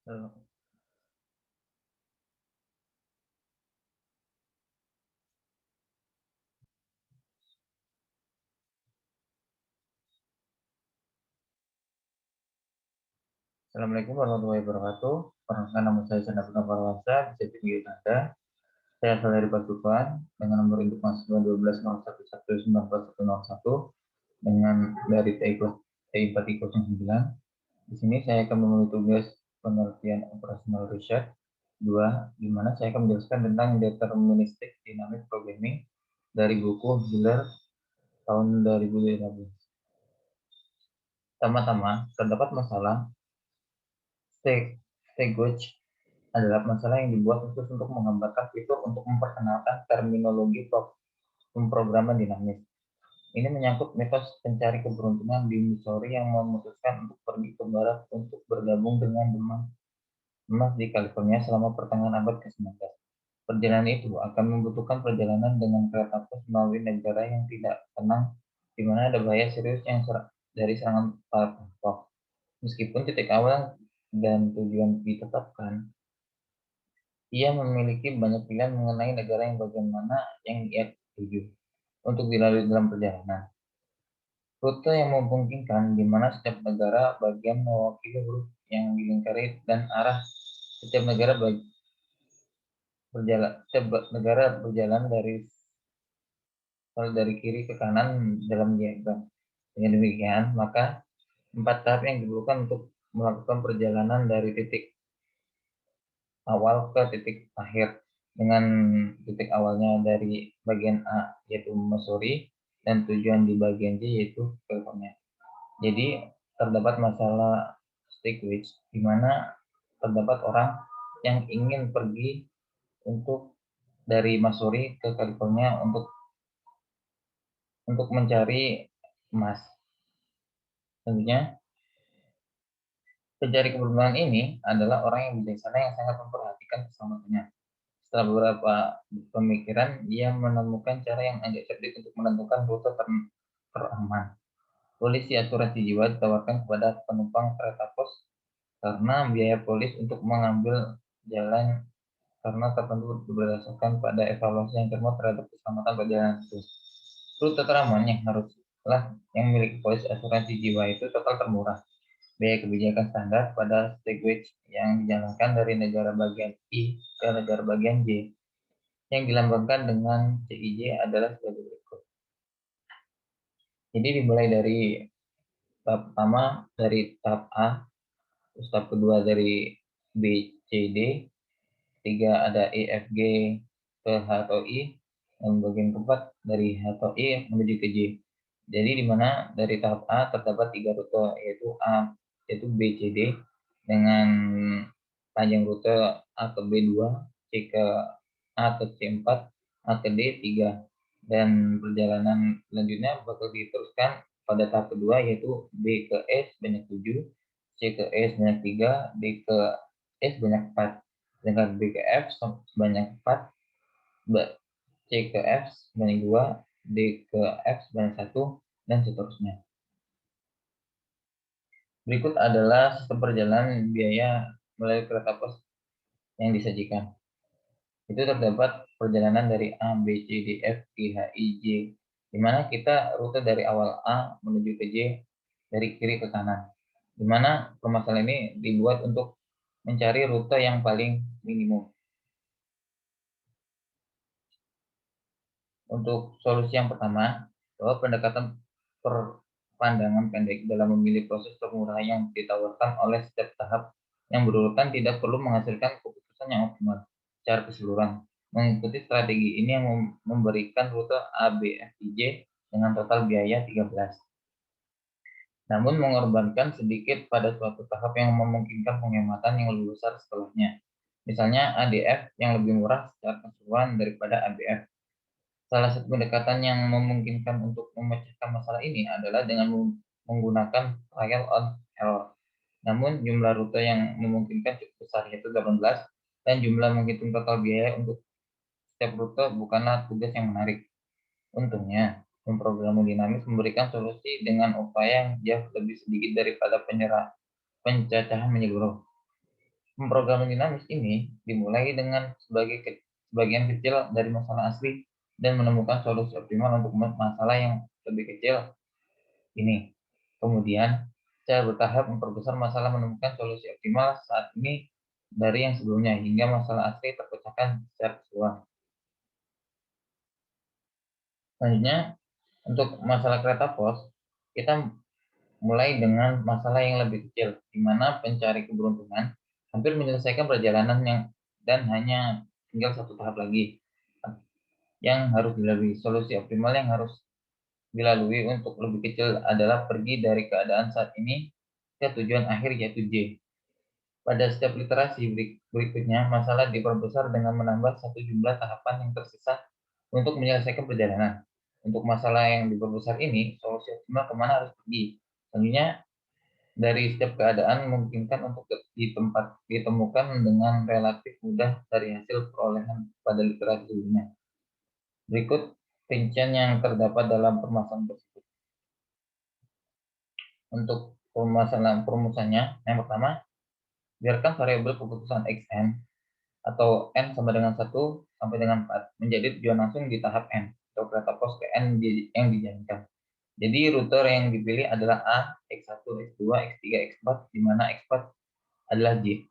Eh, Assalamualaikum warahmatullahi wabarakatuh. Perkenalkan, nama saya Sanda Purnama Farwasa, bisa dipanggil Anda. Saya asal dari Pasuruan dengan nomor induk mahasiswa 120111941101 dengan dari TI 4309. Di sini saya akan memenuhi tugas penelitian operasional riset 2, di mana saya akan menjelaskan tentang deterministic dynamic programming dari buku Hiller tahun 2015. Pertama-tama, terdapat masalah Stagewage adalah masalah yang dibuat khusus untuk menggambarkan fitur untuk memperkenalkan terminologi pemrograman dinamis. Ini menyangkut mitos pencari keberuntungan di Missouri yang memutuskan untuk pergi ke barat untuk bergabung dengan emas di California selama pertengahan abad ke-19. Perjalanan itu akan membutuhkan perjalanan dengan kereta pos melalui negara yang tidak tenang, di mana ada bahaya serius dari serangan para perampok. Meskipun titik awal dan tujuan ditetapkan, ia memiliki banyak pilihan mengenai negara yang bagian mana yang ia tuju untuk dilalui dalam perjalanan. Rute yang memungkinkan di mana setiap negara bagian mewakili huruf yang dilingkari dan arah setiap negara berjalan dari kiri ke kanan dalam diagram. Dengan demikian, maka 4 tahap yang diperlukan untuk melakukan perjalanan dari titik awal ke titik akhir, dengan titik awalnya dari bagian A yaitu Missouri dan tujuan di bagian C yaitu California. Jadi terdapat masalah Stagewage di mana terdapat orang yang ingin pergi untuk dari Missouri ke California untuk mencari emas. Tentunya pencari keberuntungan ini adalah orang yang bijaksana yang sangat memperhatikan keselamatannya. Setelah beberapa pemikiran, dia menemukan cara yang agak cerdik untuk menentukan rute teraman. Polisi asuransi jiwa ditawarkan kepada penumpang kereta pos karena biaya polis untuk mengambil jalan karena tertentu berdasarkan pada evaluasi yang cermat terhadap keselamatan perjalanan itu. Rute teraman yang memiliki polis asuransi jiwa itu total termurah. Biaya kebijakan standar pada Stagewage yang dijalankan dari negara bagian I ke negara bagian J yang dilambangkan dengan CIJ adalah sebagai berikut. Jadi dimulai dari tahap pertama dari tahap A, terus tahap kedua dari B, C, D, tiga ada E, F, G ke H atau I, dan bagian keempat dari H atau I menuju ke J. Jadi di mana dari tahap A terdapat 3 rute yaitu B, C, D dengan panjang rute A ke B2, C ke A ke C4, A ke D3. Dan perjalanan selanjutnya bakal diteruskan pada tahap kedua yaitu B ke S banyak 7, C ke S banyak 3, D ke S banyak 4. Sedangkan B ke F sebanyak 4, C ke F sebanyak 2, D ke F sebanyak 1, dan seterusnya. Berikut adalah sistem perjalanan biaya melalui kereta pos yang disajikan. Itu terdapat perjalanan dari A, B, C, D, F, G, H, I, J, di mana kita rute dari awal A menuju ke J dari kiri ke kanan. Di mana permasalahan ini dibuat untuk mencari rute yang paling minimum. Untuk solusi yang pertama, bahwa pendekatan pandangan pendek dalam memilih proses termurah yang ditawarkan oleh setiap tahap yang berurutan tidak perlu menghasilkan keputusan yang optimal secara keseluruhan. Mengikuti strategi ini yang memberikan rute A, B, F, I, J dengan total biaya 13. Namun mengorbankan sedikit pada suatu tahap yang memungkinkan penghematan yang lebih besar setelahnya. Misalnya ADF yang lebih murah secara keseluruhan daripada ABF. Salah satu pendekatan yang memungkinkan untuk memecahkan masalah ini adalah dengan menggunakan trial and error. Namun jumlah rute yang memungkinkan cukup besar yaitu 18 dan jumlah menghitung total biaya untuk setiap rute bukanlah tugas yang menarik. Untungnya, pemrograman dinamis memberikan solusi dengan upaya yang jauh lebih sedikit daripada pencacahan menyeluruh. Pemrograman dinamis ini dimulai dengan sebagian kecil dari masalah asli dan menemukan solusi optimal untuk masalah yang lebih kecil ini. Kemudian, secara bertahap memperbesar masalah menemukan solusi optimal saat ini dari yang sebelumnya hingga masalah asli terpecahkan secara keseluruhan. Selanjutnya, untuk masalah kereta pos, kita mulai dengan masalah yang lebih kecil, di mana pencari keberuntungan hampir menyelesaikan perjalanan dan hanya tinggal satu tahap lagi yang harus dilalui. Solusi optimal yang harus dilalui untuk lebih kecil adalah pergi dari keadaan saat ini ke tujuan akhir yaitu J. Pada setiap literasi berikutnya, masalah diperbesar dengan menambah satu jumlah tahapan yang tersisa untuk menyelesaikan perjalanan. Untuk masalah yang diperbesar ini, solusi optimal kemana harus pergi. Selanjutnya, dari setiap keadaan memungkinkan untuk ditemukan dengan relatif mudah dari hasil perolehan pada literasi sebelumnya. Berikut rincian yang terdapat dalam permasalahan tersebut. Untuk perumusannya, yang pertama, biarkan variabel keputusan xn atau n sama dengan 1 sampai dengan 4 menjadi tujuan langsung di tahap n atau kereta pos ke n yang dijalankan. Jadi rute yang dipilih adalah A, X1, X2, X3, X4, di mana X4 adalah J.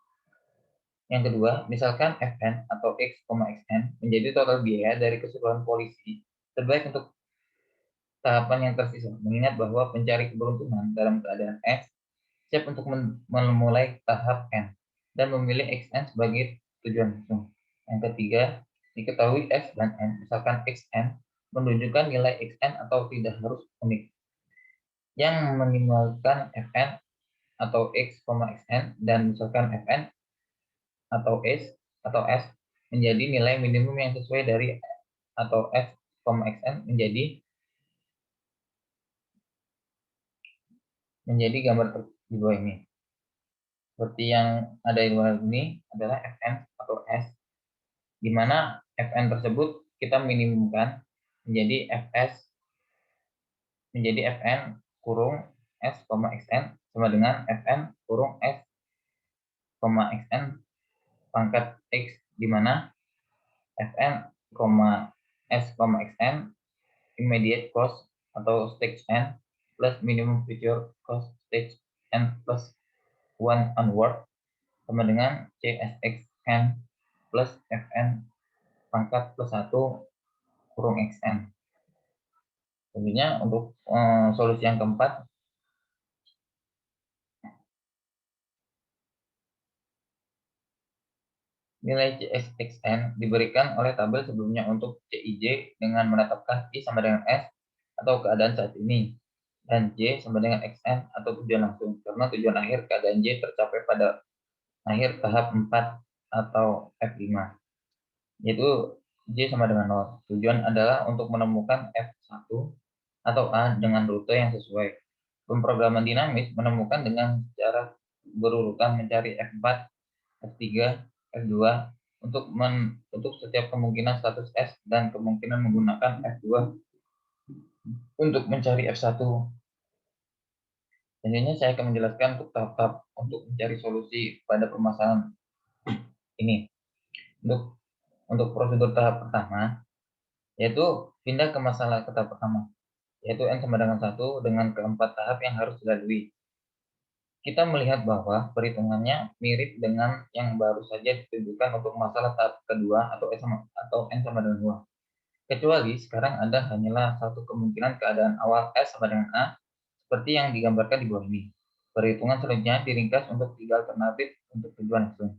Yang kedua, misalkan Fn atau X, Xn menjadi total biaya dari keseluruhan polisi terbaik untuk tahapan yang tersisa, mengingat bahwa pencari keberuntungan dalam keadaan S siap untuk memulai tahap N dan memilih Xn sebagai tujuan langsung. Yang ketiga, diketahui X dan N, misalkan Xn menunjukkan nilai Xn atau tidak harus unik, yang minimalkan Fn atau X, Xn dan misalkan Fn atau S menjadi nilai minimum yang sesuai dari atau F, Xn menjadi gambar di bawah ini. Seperti yang ada di bawah ini adalah Fn atau S, di mana Fn tersebut kita minimumkan menjadi Fn kurung S, Xn sama dengan Fn kurung S, Xn pangkat X, di mana Fn, S, Xn immediate cost atau stage n plus minimum future cost stage n plus 1 onward sama dengan CSXN plus Fn pangkat plus 1 kurung Xn. Selanjutnya untuk solusi yang keempat, nilai CSXN diberikan oleh tabel sebelumnya untuk CIJ dengan menetapkan I sama dengan S atau keadaan saat ini, dan J sama dengan Xn atau tujuan langsung, karena tujuan akhir keadaan J tercapai pada akhir tahap 4 atau F5, yaitu J sama dengan 0. Tujuan adalah untuk menemukan F1 atau A dengan rute yang sesuai. Pemrograman dinamis menemukan dengan cara berurutan mencari F4, F3, F2 untuk setiap kemungkinan status S dan kemungkinan menggunakan F2 untuk mencari F1. Selanjutnya saya akan menjelaskan untuk tahap-tahap untuk mencari solusi pada permasalahan ini. Untuk prosedur tahap pertama, yaitu pindah ke masalah ke tahap pertama, yaitu N sama dengan 1 dengan keempat tahap yang harus dilalui. Kita melihat bahwa perhitungannya mirip dengan yang baru saja ditunjukkan untuk masalah tahap kedua atau N sama dengan 2. Kecuali sekarang ada hanyalah satu kemungkinan keadaan awal S sama dengan A, seperti yang digambarkan di bawah ini. Perhitungan selanjutnya diringkas untuk 3 alternatif untuk tujuan langsung.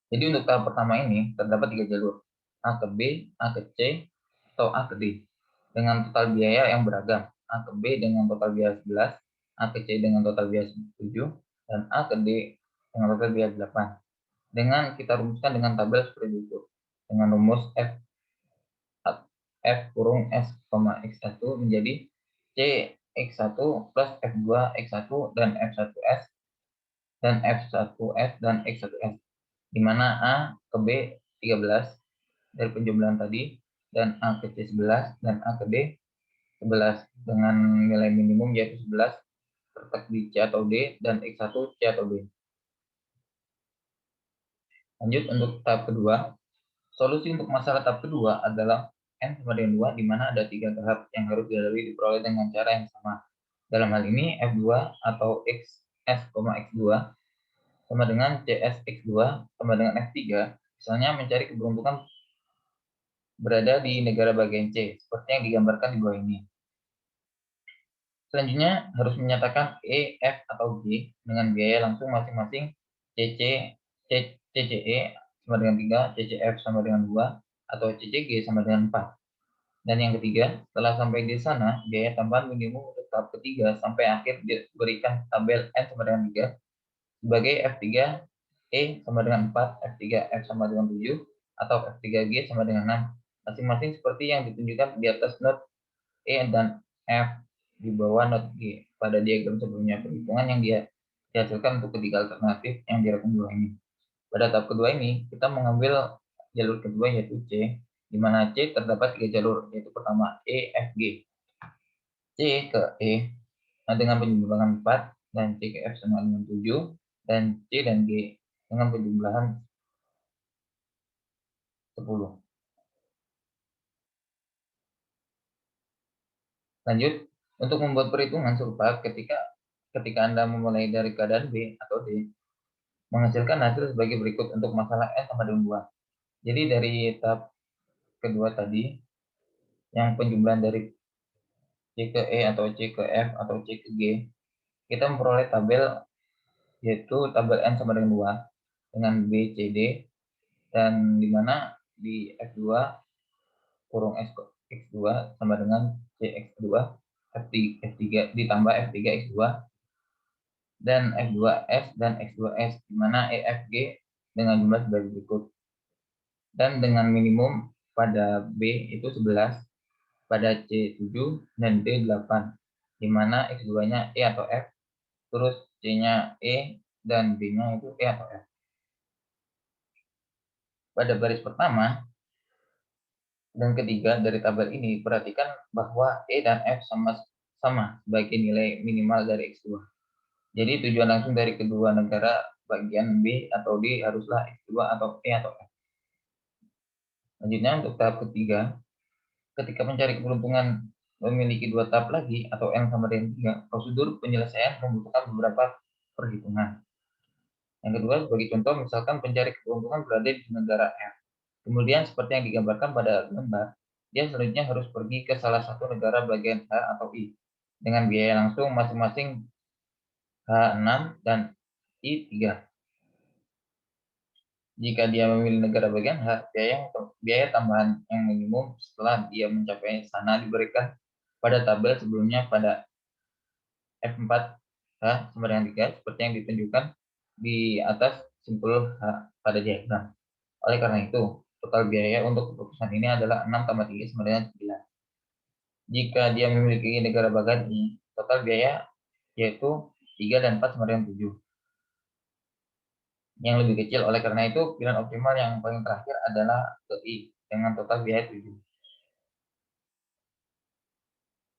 Jadi untuk tahap pertama ini terdapat 3 jalur, A ke B, A ke C, atau A ke D, dengan total biaya yang beragam. A ke B dengan total biaya 11, A ke C dengan total biaya 7, dan A ke D dengan total biaya 8. Dengan kita rumuskan dengan tabel seperti berikut. Dengan rumus F kurung S, X1 menjadi C X1 plus F2 X1 dan F1S dan F1S dan X1S, di mana A ke B 13 dari penjumlahan tadi, dan A ke C 11 dan A ke D 11 dengan nilai minimum yaitu 11 terletak di C atau D dan X1 C atau D. Lanjut untuk tahap kedua. Solusi untuk masalah tahap kedua adalah N sama dengan 2, di mana ada 3 tahap yang harus dilalui diperoleh dengan cara yang sama. Dalam hal ini, F2 atau XS, X2 sama dengan CS X2 sama dengan F3, misalnya mencari keberuntungan berada di negara bagian C, seperti yang digambarkan di bawah ini. Selanjutnya, harus menyatakan E, F, atau G dengan biaya langsung masing-masing CCE sama dengan 3, CCF sama dengan 2, atau CCG sama dengan 4. Dan yang ketiga, setelah sampai di sana, biaya tambahan minimum untuk tahap ketiga sampai akhir diberikan tabel N sama dengan 3 sebagai F3 E sama dengan 4, F3 F sama dengan 7, atau F3 G sama dengan 6. Masing-masing seperti yang ditunjukkan di atas not E dan F di bawah not G pada diagram sebelumnya. Perhitungan yang dia dihasilkan untuk ketiga alternatif yang direkom dua ini. Pada tahap kedua ini, kita mengambil jalur kedua yaitu C, di mana C terdapat 3 jalur, yaitu pertama E, F, G. C ke E dengan penjumlahan 4, dan C ke F sama dengan 7, dan C dan G dengan penjumlahan 10. Lanjut, untuk membuat perhitungan serupa ketika Anda memulai dari keadaan B atau D, menghasilkan hasil sebagai berikut untuk masalah N sama dengan 2. Jadi dari tahap kedua tadi, yang penjumlahan dari C ke E atau C ke F atau C ke G, kita memperoleh tabel yaitu tabel N sama dengan 2 dengan B, C, D, dan di mana di F2 kurung X2 sama dengan CX2, F3 ditambah F3 X2, dan F2S dan X2S, di mana EFG dengan jumlah sebagai berikut. Dan dengan minimum pada B itu 11, pada C 7, dan D 8, di mana X2-nya E atau F, terus C-nya E, dan D-nya itu E atau F. Pada baris pertama dan ketiga dari tabel ini, perhatikan bahwa E dan F sama sebagai nilai minimal dari X2. Jadi tujuan langsung dari kedua negara bagian B atau D haruslah X2 atau E atau F. Selanjutnya untuk tahap ketiga, ketika mencari keberuntungan memiliki dua tahap lagi atau N sama dengan 3, prosedur penyelesaian membutuhkan beberapa perhitungan. Yang kedua, sebagai contoh, misalkan pencari keberuntungan berada di negara F. Kemudian seperti yang digambarkan pada gambar, dia selanjutnya harus pergi ke salah satu negara bagian H atau I dengan biaya langsung masing-masing H6 dan I3. Jika dia memilih negara bagian H, biaya tambahan yang minimum setelah dia mencapai sana diberikan pada tabel sebelumnya pada F4 H sama dengan 3 seperti yang ditunjukkan di atas simpul H pada diagram. Oleh karena itu, total biaya untuk keputusan ini adalah 6 tambah 3 sama dengan 9. Jika dia memiliki negara bagian I, total biaya yaitu 3 dan 4 sama dengan 7. Yang lebih kecil. Oleh karena itu, pilihan optimal yang paling terakhir adalah ke I dengan total biaya 7.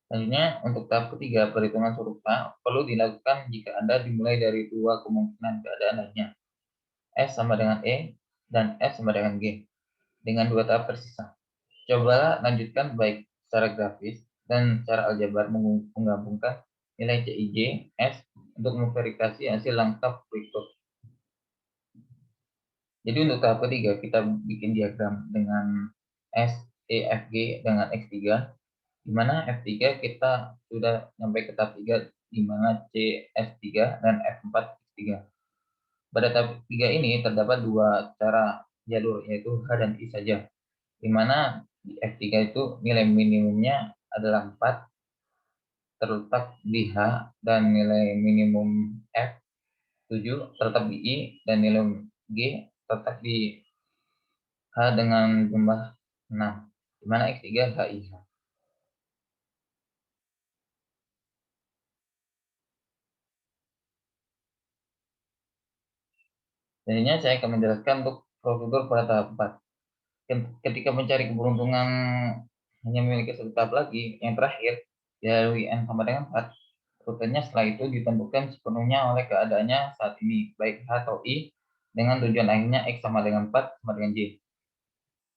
Selanjutnya, untuk tahap ketiga, perhitungan serupa perlu dilakukan jika Anda dimulai dari dua kemungkinan keadaan lainnya, S sama dengan E dan S sama dengan G, dengan dua tahap tersisa. Cobalah lanjutkan baik secara grafis dan secara aljabar menggabungkan nilai CIJ, S untuk memverifikasi hasil lengkap berikut. Jadi untuk tahap ketiga kita bikin diagram dengan S, E, F, G dengan X3, di mana F3 kita sudah sampai ke tahap 3, di mana C, S3 dan F4, X3. Pada tahap 3 ini terdapat dua cara jalur, yaitu H dan I saja, di mana di F3 itu nilai minimumnya adalah 4, terletak di H, dan nilai minimum F 7 terletak di I, dan nilai G terletak di H dengan jumlah 6, di mana X3 HIH. Selanjutnya saya akan menjelaskan untuk prosedur pada tahap 4. Ketika mencari keberuntungan hanya memiliki satu tahap lagi, yang terakhir, dilalui N sama dengan 4, rutenya setelah itu ditentukan sepenuhnya oleh keadaannya saat ini, baik H atau I, dengan tujuan akhirnya X sama dengan 4 sama dengan Y.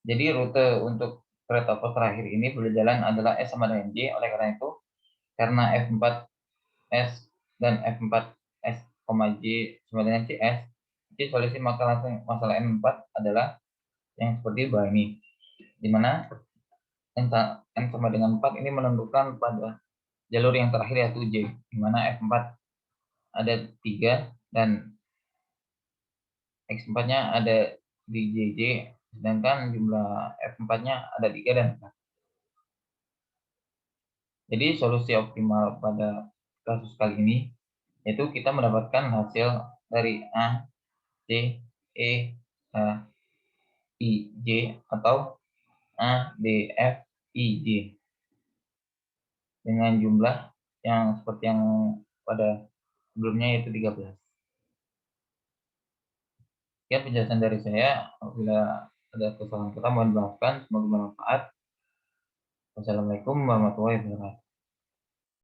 Jadi rute untuk kereta pos terakhir ini berjalan adalah S sama dengan Y. Oleh karena itu, karena F4S dan F4S, Y sama dengan CS, jadi solusi masalah M4 adalah yang seperti bawah ini, di mana N sama dengan 4 ini menentukan pada jalur yang terakhir yaitu J, di mana F4 ada 3 dan X4-nya ada di JJ, sedangkan jumlah F4-nya ada 3 dan 4. Jadi solusi optimal pada kasus kali ini yaitu kita mendapatkan hasil dari A, C, E, H, I, J atau A, B, F, I, J dengan jumlah yang seperti yang pada sebelumnya yaitu 13. Sekian penjelasan dari saya. Apabila ada kesalahan kata mohon dimaafkan. Semoga bermanfaat. Wassalamualaikum warahmatullahi wabarakatuh.